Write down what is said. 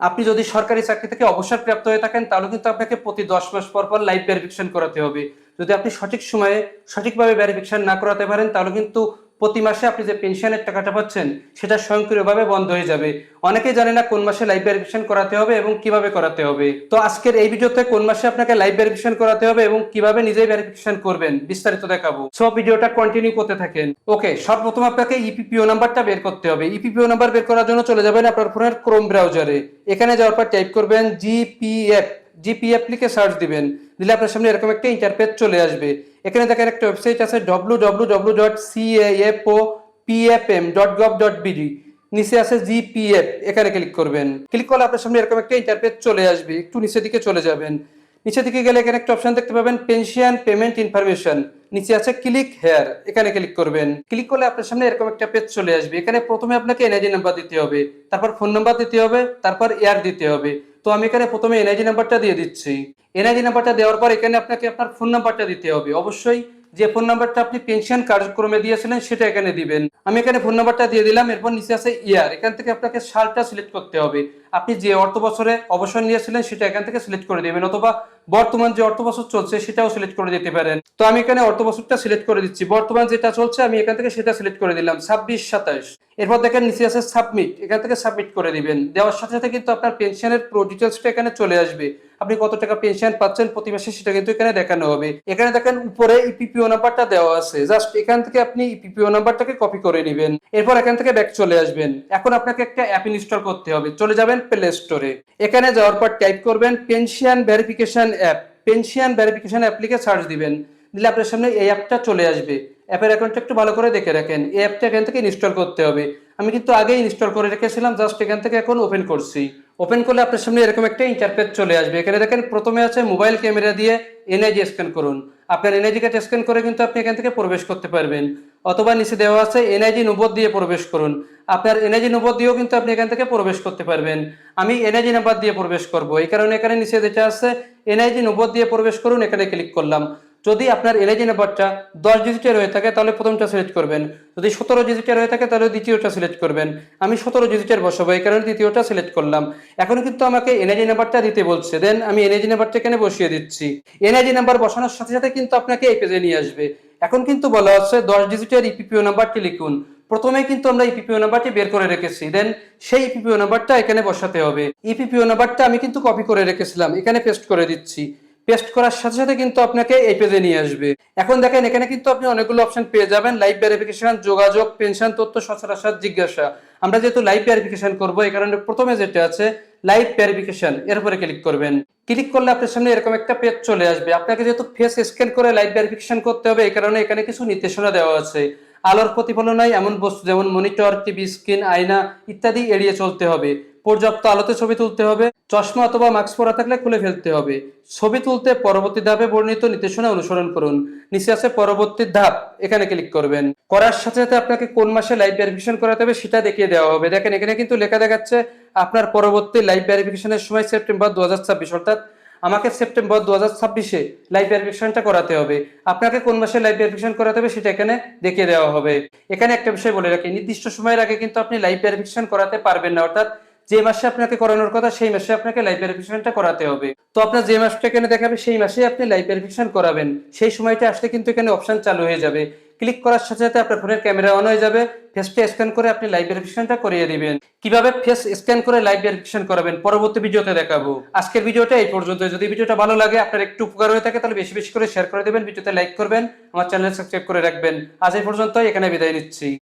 আপনি যদি সরকারি চাকরি থেকে অবসরপ্রাপ্ত হয়ে থাকেন তাহলে কিন্তু আপনাকে প্রতি 10 মাস পর পর লাইফ ভেরিফিকেশন করাতে হবে। যদি আপনি সঠিক সময়ে সঠিকভাবে ভেরিফিকেশন না করাতে পারেন তাহলে কিন্তু প্রতি মাসে আপনি যে পেনশনের টাকাটা পাচ্ছেন সেটা স্বয়ংক্রিয়ভাবে বন্ধ হয়ে যাবে। অনেকেই জানে না কোন মাসে লাইফ ভেরিফিকেশন করাতে হবে এবং কিভাবে করাতে হবে। তো আজকের এই ভিডিওতে কোন মাসে আপনাকে লাইফ ভেরিফিকেশন করাতে হবে এবং কিভাবে নিজেই ভেরিফিকেশন করবেন বিস্তারিত দেখাবো। সব ভিডিওটা কন্টিনিউ করতে থাকেন। ওকে, সর্বপ্রথম আপনাকে ইপিপিও নাম্বারটা বের করতে হবে। ইপিপিও নাম্বার বের করার জন্য চলে যাবেন আপনার ফোনের ক্রোম ব্রাউজারে। এখানে যাওয়ার পর টাইপ করবেন জিপিএফ। জিপিএফ লিখে সার্চ দিবেন। দিলে আপনার সামনে এরকম একটা ইন্টারফেস চলে আসবে। এখানে দেখেন একটা ওয়েবসাইট আছে www.cafopfm.gov.bd। নিচে আছে জিপিএফ, এখানে ক্লিক করবেন। ক্লিক করলে আপনার সামনে এরকম একটা ইন্টারফেস চলে আসবে। একটু নিচের দিকে চলে যাবেন। নিচের দিকে গেলে এখানে একটা অপশন দেখতে পাবেন পেনশন পেমেন্ট ইনফরমেশন। নিচে আছে ক্লিক হেয়ার, এখানে ক্লিক করবেন। ক্লিক করলে আপনার সামনে এরকম একটা পেজ চলে আসবে। এখানে প্রথমে আপনাকে এনআইডি নাম্বার দিতে হবে, তারপর ফোন নাম্বার দিতে হবে, তারপর ইয়ার দিতে হবে। তো আমি এখানে প্রথমে এনআইডি নাম্বারটা দিয়ে দিচ্ছি। এনআইডি নাম্বারটা দেওয়ার পর এখানে আপনাকে আপনার ফোন নাম্বারটা দিতে হবে। অবশ্যই যে ফোন নাম্বারটা আপনি পেনশন কার্যক্রমে দিয়েছিলেন সেটা এখানে দিবেন। আমি এখানে ফোন নাম্বারটা দিয়ে দিলাম। এরপর নিচে আছে ইয়ার, এখান থেকে আপনাকে সালটা সিলেক্ট করতে হবে। আপনি যে অর্থ বছরে অবসর নিয়েছিলেন সেটা এখান থেকে সিলেক্ট করে দিবেন, অথবা বর্তমান যে অর্থ বছর চলছে সেটাও সিলেক্ট করে দিতে পারেন। তো আমি এখানে অর্থ বছরটা সিলেক্ট করে দিচ্ছি। বর্তমান যেটা চলছে আমি এখান থেকে সেটা সিলেক্ট করে দিলাম 26-27। এরপর দেখেন নিচে আছে সাবমিট, এখান থেকে সাবমিট করে দিবেন। দেওয়ার সাথে সাথে কিন্তু আপনার পেনশনের পুরো ডিটেলসটা এখানে চলে আসবে। আপনি কত টাকা পেনশন পাচ্ছেন প্রতি মাসে সেটা কিন্তু এখানে দেখানো হবে। এখানে দেখেন উপরে ইপিপিও নাম্বারটা দেওয়া আছে, জাস্ট এখান থেকে আপনি ইপিপিও নাম্বারটাকে কপি করে নেবেন। এরপর এখান থেকে ব্যাক চলে আসবেন। এখন আপনাকে একটা অ্যাপ ইনস্টল করতে হবে। চলে যাবেন প্লে স্টোরে। এখানে যাওয়ার পর টাইপ করবেন pension verification app. Pension verification app লিখে সার্চ দিবেন। দিলে আপনার সামনে এই অ্যাপটা চলে আসবে। অ্যাপের অ্যাকাউন্টটা একটু ভালো করে দেখে রাখেন। এই অ্যাপটা এখান থেকে ইনস্টল করতে হবে। আমি কিন্তু আগেই ইনস্টল করে রেখেছিলাম, জাস্ট এখান থেকে এখন ওপেন করছি। ওপেন করলে আপনার সামনে এরকম একটা ইন্টারফেস চলে আসবে। এখানে দেখেন প্রথমে আছে মোবাইল ক্যামেরা দিয়ে এনআইডি স্ক্যান করুন। আপনার এনআইডি কার্ড স্ক্যান করে কিন্তু আপনি এখান থেকে প্রবেশ করতে পারবেন, অথবা নিচে দেওয়া আছে এনআইডি নগদ দিয়ে প্রবেশ করুন। আপনার এনআইডি নগদ দিয়েও কিন্তু আপনি এখান থেকে প্রবেশ করতে পারবেন। আমি এনআইডি নাম্বার দিয়ে প্রবেশ করব, এই কারণে এখানে নিচে যেটা আছে এনআইডি নগদ দিয়ে প্রবেশ করুন, এখানে ক্লিক করলাম। যদি আপনার এনআইডি নাম্বারটা 10 ডিজিটের হয়ে থাকে তাহলে প্রথমটা সিলেক্ট করবেন। যদি 17 ডিজিটের হয়ে থাকে তাহলে দ্বিতীয়টা সিলেক্ট করবেন। আমি 17 ডিজিটের বসাবো, এই কারণে দ্বিতীয়টা সিলেক্ট করলাম। এখন কিন্তু আমাকে এনআইডি নাম্বারটা দিতে বলছে, দেন আমি এনআইডি নাম্বারটা এখানে বসিয়ে দিচ্ছি। এনআইডি নাম্বার বসানোর সাথে সাথে কিন্তু আপনাকে এই পেজে নিয়ে আসবে। এখন কিন্তু বলা হচ্ছে 10 ডিজিটের ইপিপিও নাম্বারটি লিখুন। প্রথমে কিন্তু আমরা ইপিপিও নাম্বারটি বের করে রেখেছি, দেন সেই ইপিপিও নাম্বারটা এখানে বসাতে হবে। ইপিপিও নাম্বারটা আমি কিন্তু কপি করে রেখেছিলাম, এখানে পেস্ট করে দিচ্ছি। পেস্ট করার সাথে সাথে কিন্তু আপনাকে এই পেজে নিয়ে আসবে। এখন দেখেন এখানে কিন্তু আপনি অনেকগুলো অপশন পেয়ে যাবেন, লাইভ ভেরিফিকেশন, যোগাযোগ, পেনশন তথ্য, সচরাচর জিজ্ঞাসা। আমরা যেহেতু লাইভ ভেরিফিকেশন করব এই কারণে প্রথমে যেটা আছে লাইভ ভেরিফিকেশন, এর উপরে ক্লিক করবেন। ক্লিক করলে আপনার সামনে এরকম একটা পেজ চলে আসবে। আপনাকে যেহেতু ফেস স্ক্যান করে লাইভ ভেরিফিকেশন করতে হবে এই কারণে এখানে কিছু নির্দেশনা দেওয়া আছে। আলোর প্রতিফলনায় এমন বস্তু যেমন মনিটর, টিভি স্ক্রিন, আয়না ইত্যাদি এড়িয়ে চলতে হবে। পর্যাপ্ত আলোতে ছবি তুলতে হবে। চশমা অথবা মাস্ক পরা থাকলে খুলে ফেলতে হবে। ছবি তুলতে পরবর্তী ধাপে বর্ণিত নির্দেশনা অনুসরণ করুন। নিচে আছে পরবর্তী ধাপ, এখানে ক্লিক করবেন। করার সাথে সাথে আপনাকে কোন মাসে লাইভ ভেরিফিকেশন করাতে হবে সেটা দেখিয়ে দেওয়া হবে। দেখেন এখানে কিন্তু লেখা দেখাচ্ছে আপনার পরবর্তী লাইভ ভেরিফিকেশনের সময় সেপ্টেম্বর 2026, অর্থাৎ আমাকে সেপ্টেম্বর 2026-এ লাইভ ভেরিফিকেশনটা করাতে হবে। আপনাকে কোন মাসে লাইভ ভেরিফিকেশন করাতে হবে সেটা এখানে দেখিয়ে দেওয়া হবে। এখানে একটা বিষয় বলে রাখি, নির্দিষ্ট সময়ের আগে কিন্তু আপনি লাইভ ভেরিফিকেশন করাতে পারবেন না, অর্থাৎ যে মাসে আপনাকে করানোর কথা সেই মাসে আপনাকে লাইভ ভেরিফিকেশনটা করাতে হবে। তো আপনার যে মাসটা এখানে দেখাবে সেই মাসে আপনি লাইভ ভেরিফিকেশন করাবেন। সেই সময়টা আসলে কিন্তু এখানে অপশন চালু হয়ে যাবে। ক্লিক করার সাথে সাথে আপনার ফোনের ক্যামেরা অন হয়ে যাবে। ফেসটা স্ক্যান করে আপনি লাইভ ভেরিফিকেশনটা করিয়ে দিবেন। কিভাবে ফেস স্ক্যান করে লাইভ ভেরিফিকেশন করাবেন পরবর্তী ভিডিওতে দেখাবো। আজকের ভিডিওটা এই পর্যন্ত। যদি ভিডিওটা ভালো লাগে, আপনার একটু উপকার হয়ে থাকে তাহলে বেশি বেশি করে শেয়ার করে দেবেন, ভিডিওতে লাইক করবেন, আমার চ্যানেল সাবস্ক্রাইব করে রাখবেন। আজ এই পর্যন্ত, এখানে বিদায় নিচ্ছি।